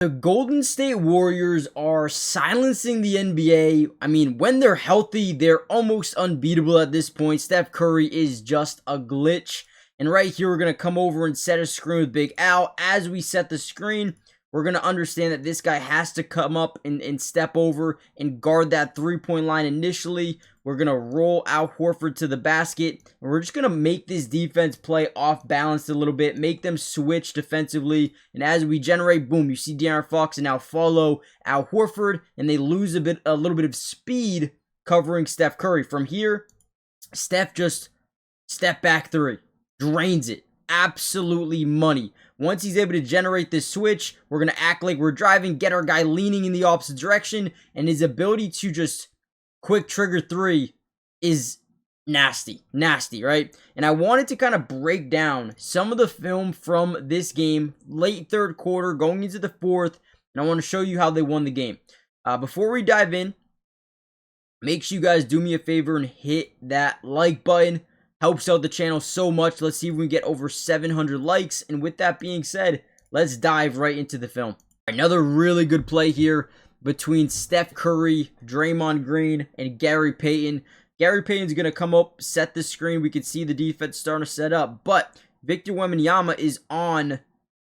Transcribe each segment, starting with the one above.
The Golden State Warriors are silencing the NBA. I mean, when they're healthy, they're almost unbeatable at this point. Steph Curry is just a glitch. And right here, we're going to come over and set a screen with Big Al. As we set the screen, we're going to understand that this guy has to come up and step over and guard that three-point line initially. We're going to roll Al Horford to the basket. And we're just going to make this defense play off balance a little bit. Make them switch defensively. And as we generate, boom, you see De'Aaron Fox and now follow Al Horford. And they lose a little bit of speed covering Steph Curry. From here, Steph just step back three. Drains it. Absolutely money. Once he's able to generate this switch, we're going to act like we're driving, get our guy leaning in the opposite direction, and his ability to just quick trigger three is nasty, right? And I wanted to kind of break down some of the film from this game, late third quarter, going into the fourth, and I want to show you how they won the game. Before we dive in, make sure you guys do me a favor and hit that like button. Helps out the channel so much. Let's see if we can get over 700 likes. And with that being said, let's dive right into the film. Another really good play here between Steph Curry, Draymond Green, and Gary Payton. Gary Payton's going to come up, set the screen. We can see the defense starting to set up. But Victor Wembanyama is on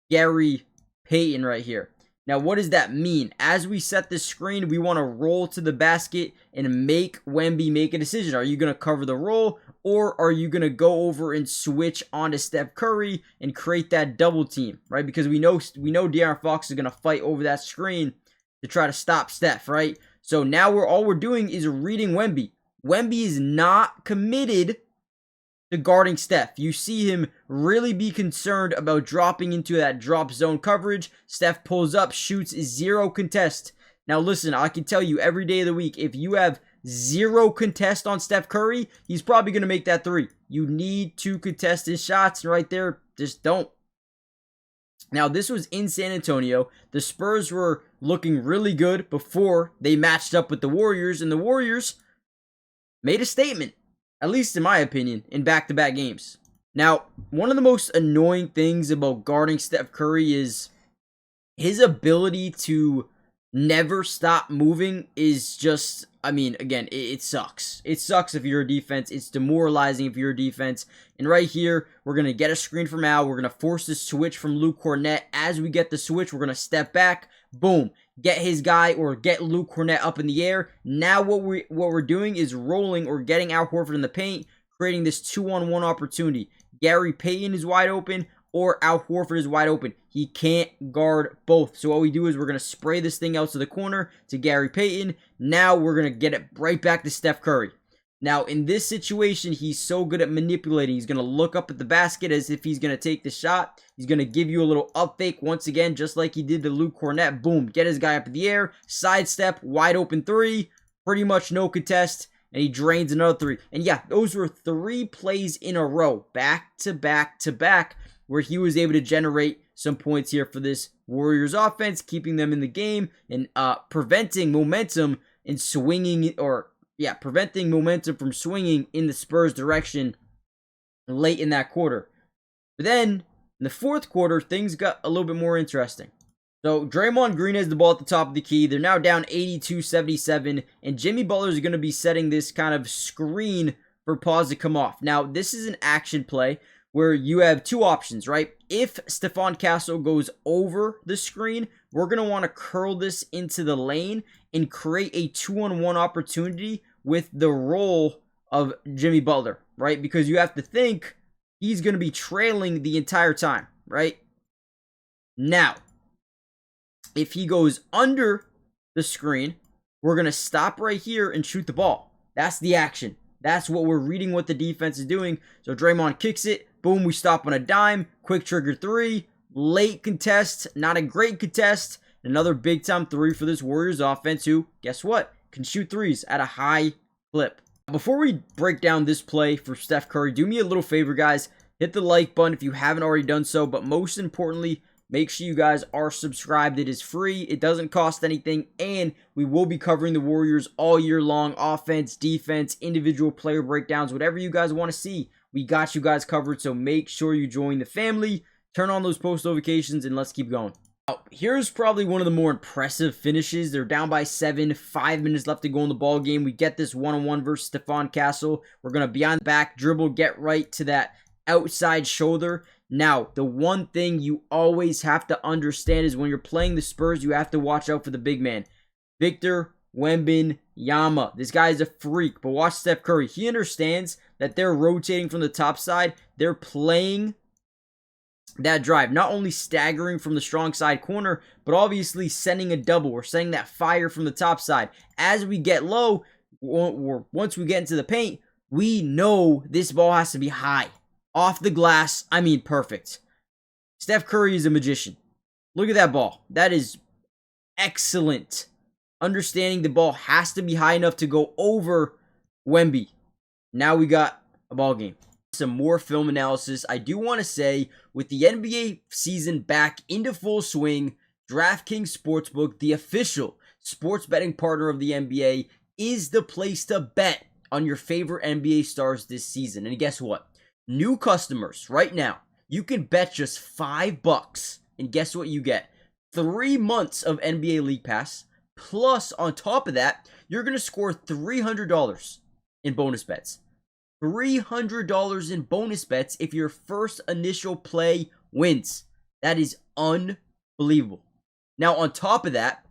Gary Payton right here. Now, what does that mean? As we set the screen, we want to roll to the basket and make Wemby make a decision. Are you going to cover the roll, or are you going to go over and switch onto Steph Curry and create that double team, right? Because we know De'Aaron Fox is going to fight over that screen to try to stop Steph, right? So now all we're doing is reading Wemby. Wemby is not committed to guarding Steph. You see him really be concerned about dropping into that drop zone coverage. Steph pulls up, shoots, zero contest. Now listen, I can tell you every day of the week, if you have zero contest on Steph Curry, he's probably going to make that three. You need to contest his shots, and right there, just don't. Now, this was in San Antonio. The Spurs were looking really good before they matched up with the Warriors, and the Warriors made a statement, at least in my opinion, in back-to-back games. Now, one of the most annoying things about guarding Steph Curry is his ability to never stop moving is just, I mean, again, it sucks. It sucks if you're a defense. It's demoralizing if you're a defense. And right here, we're going to get a screen from Al. We're going to force the switch from Luke Cornett. As we get the switch, we're going to step back. Boom. Get his guy or get Luke Cornett up in the air. Now what we're doing is rolling or getting Al Horford in the paint, creating this 2-on-1 opportunity. Gary Payton is wide open, or Al Horford is wide open. He can't guard both. So what we do is we're going to spray this thing out to the corner to Gary Payton. Now we're going to get it right back to Steph Curry. Now in this situation, he's so good at manipulating. He's going to look up at the basket as if he's going to take the shot. He's going to give you a little up fake once again, just like he did to Luke Cornett. Boom, get his guy up in the air. Sidestep, wide open three. Pretty much no contest. And he drains another three. And yeah, those were 3 plays in a row, back to back to back, where he was able to generate some points here for this Warriors offense, keeping them in the game and preventing momentum and swinging, or preventing momentum from swinging in the Spurs direction late in that quarter. But then in the fourth quarter, things got a little bit more interesting. So Draymond Green has the ball at the top of the key. They're now down 82-77, and Jimmy Butler is going to be setting this kind of screen for Pause to come off. Now, this is an action play where you have 2 options, right? If Stephon Castle goes over the screen, we're going to want to curl this into the lane and create a 2-on-1 opportunity with the roll of Jimmy Butler, right? Because you have to think he's going to be trailing the entire time, right? Now, if he goes under the screen, we're going to stop right here and shoot the ball. That's the action. That's what we're reading what the defense is doing. So Draymond kicks it. Boom, we stop on a dime. Quick trigger three. Late contest. Not a great contest. Another big time three for this Warriors offense who, guess what, can shoot threes at a high clip. Before we break down this play for Steph Curry, do me a little favor, guys. Hit the like button if you haven't already done so. But most importantly, make sure you guys are subscribed. It is free. It doesn't cost anything. And we will be covering the Warriors all year long. Offense, defense, individual player breakdowns, whatever you guys want to see. We got you guys covered. So make sure you join the family. Turn on those post notifications and let's keep going. Now, here's probably one of the more impressive finishes. They're down by 7, 5 minutes left to go in the ball game. We get this one-on-one versus Stephon Castle. We're going to behind the back, dribble, get right to that outside shoulder. Now, the one thing you always have to understand is when you're playing the Spurs, you have to watch out for the big man. Victor Wembanyama. This guy is a freak, but watch Steph Curry. He understands that they're rotating from the top side. They're playing that drive, not only staggering from the strong side corner, but obviously sending a double or sending that fire from the top side. As we get low, or once we get into the paint, we know this ball has to be high. Off the glass, I mean perfect. Steph Curry is a magician. Look at that ball. That is excellent. Understanding the ball has to be high enough to go over Wemby. Now we got a ball game. Some more film analysis. I do want to say, with the NBA season back into full swing, DraftKings Sportsbook, the official sports betting partner of the NBA, is the place to bet on your favorite NBA stars this season. And guess what? New customers right now, you can bet just $5, and guess what you get? 3 months of NBA League Pass, plus on top of that, you're going to score $300 in bonus bets. $300 in bonus bets if your first initial play wins. That is unbelievable. Now, on top of that,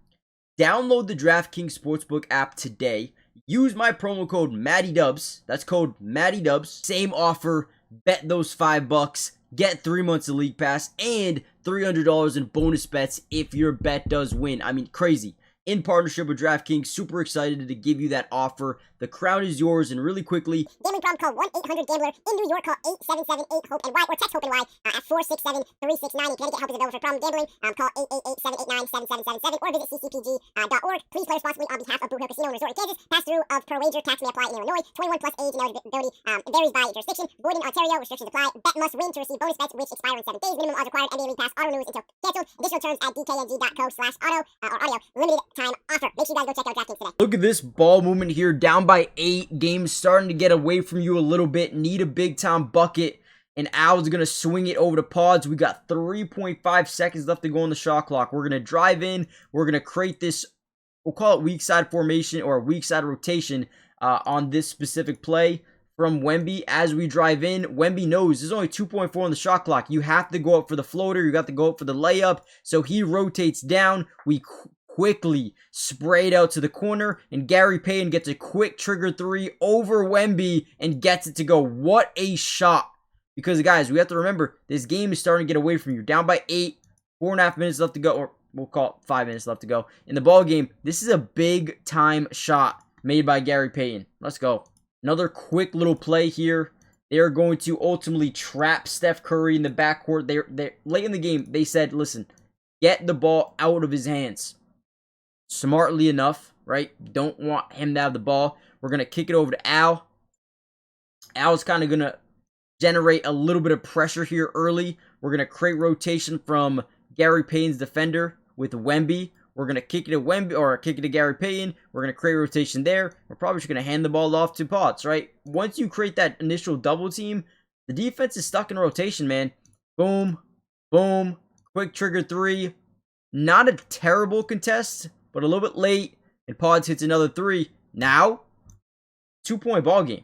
download the DraftKings Sportsbook app today. Use my promo code Mattydubs. That's code Mattydubs. Same offer. Bet those $5. Get 3 months of League Pass and $300 in bonus bets if your bet does win. I mean, crazy. In partnership with DraftKings, super excited to give you that offer. The crown is yours, and really quickly, gambling problem, call 1-800-GAMBLER. In New York, call 877-8-HOPE-NY or text HOPE-NY at 467-369. If you want to get help with a problem gambling, call 888-789-7777 or visit ccpg.org. Please play responsibly on behalf of Boot Hill Casino and Resort in Kansas. Pass-through of per wager. Tax may apply in Illinois. 21 plus age and eligibility varies by jurisdiction. Void in Ontario. Restrictions apply. Bet must win to receive bonus bets, which expire in 7 days. Minimum odds required. NBA League Pass. Auto renews until canceled. Additional terms at dkng.co/auto or audio. Limited time offer. Make sure you guys go check out DraftKings today. Look at this ball movement here. Down by 8. Game's starting to get away from you a little bit. Need a big time bucket. And Al's going to swing it over to Pods. We got 3.5 seconds left to go on the shot clock. We're going to drive in. We're going to create this, we'll call it weak side formation or weak side rotation on this specific play from Wemby. As we drive in, Wemby knows there's only 2.4 on the shot clock. You have to go up for the floater. You got to go up for the layup. So he rotates down. We quickly sprayed out to the corner, and Gary Payton gets a quick trigger 3 over Wemby and gets it to go. What a shot. Because, guys, we have to remember, this game is starting to get away from you. Down by 8, 4.5 minutes left to go, or we'll call it 5 minutes left to go. In the ball game, this is a big-time shot made by Gary Payton. Let's go. Another quick little play here. They are going to ultimately trap Steph Curry in the backcourt. They're late in the game, they said, listen, get the ball out of his hands. Smartly enough, right? Don't want him to have the ball. We're going to kick it over to Al. Al's kind of going to generate a little bit of pressure here early. We're going to create rotation from Gary Payton's defender with Wemby. We're going to kick it to Wemby, or kick it to Gary Payton. We're going to create rotation there. We're probably just going to hand the ball off to Potts, right? Once you create that initial double team, the defense is stuck in rotation, man. Boom, boom, quick trigger 3. Not a terrible contest, but a little bit late. And Pods hits another 3. Now, 2-point ball game.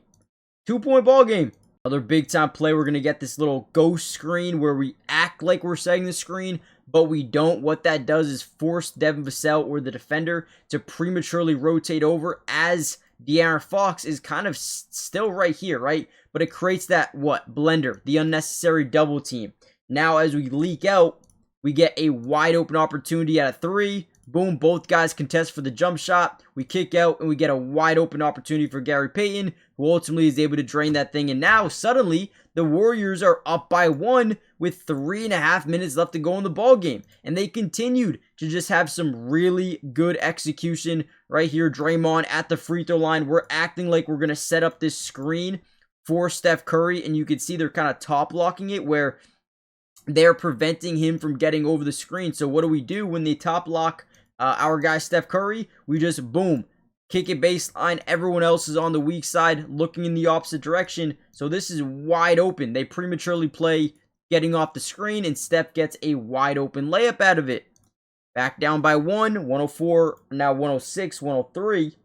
2-point ball game. Another big time play. We're going to get this little ghost screen where we act like we're setting the screen, but we don't. What that does is force Devin Vassell, or the defender, to prematurely rotate over, as De'Aaron Fox is kind of still right here, right? But it creates that, blender, the unnecessary double team. Now, as we leak out, we get a wide open opportunity at a 3. Boom, both guys contest for the jump shot. We kick out, and we get a wide open opportunity for Gary Payton, who ultimately is able to drain that thing. And now, suddenly, the Warriors are up by 1 with 3.5 minutes left to go in the ball game. And they continued to just have some really good execution right here. Draymond at the free throw line. We're acting like we're going to set up this screen for Steph Curry, and you can see they're kind of top blocking it, where they're preventing him from getting over the screen. So what do when they top lock our guy Steph Curry? We just, boom, kick it baseline. Everyone else is on the weak side looking in the opposite direction. So this is wide open. They prematurely play getting off the screen, and Steph gets a wide open layup out of it. Back down by 104, now 106, 103.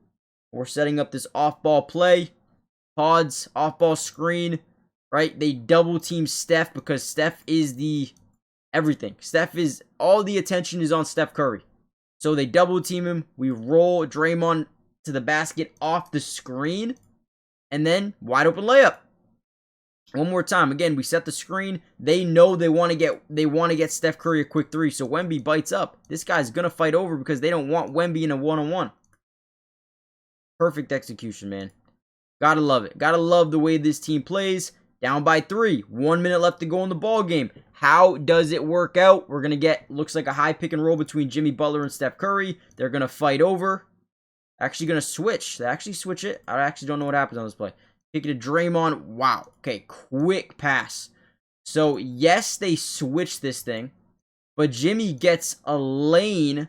We're setting up this off-ball play. Pods, off-ball screen, right? They double team Steph because Steph is the everything. All the attention is on Steph Curry. So they double team him. We roll Draymond to the basket off the screen. And then wide open layup. One more time. Again, we set the screen. They know they want to get Steph Curry a quick three. So Wemby bites up. This guy's going to fight over because they don't want Wemby in a one-on-one. Perfect execution, man. Gotta love it. Gotta love the way this team plays. Down by 3. 1 minute left to go in the ball game. How does it work out? We're going to get, looks like a high pick and roll between Jimmy Butler and Steph Curry. They're going to fight over. Actually going to switch. They actually switch it. I actually don't know what happens on this play. Kick it to Draymond. Wow. Okay, quick pass. So, yes, they switch this thing. But Jimmy gets a lane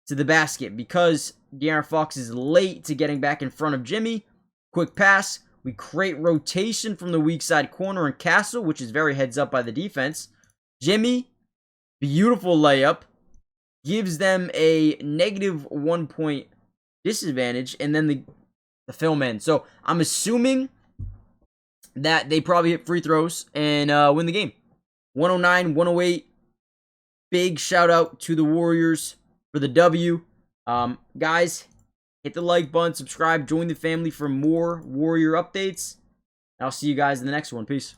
to the basket because De'Aaron Fox is late to getting back in front of Jimmy. Quick pass. We create rotation from the weak side corner and Castle, which is very heads up by the defense. Jimmy, beautiful layup. Gives them a -1 point disadvantage. And then the film ends. So I'm assuming that they probably hit free throws and win the game. 109, 108. Big shout out to the Warriors for the W. Guys, hit the like button, subscribe, join the family for more Warrior updates. I'll see you guys in the next one. Peace.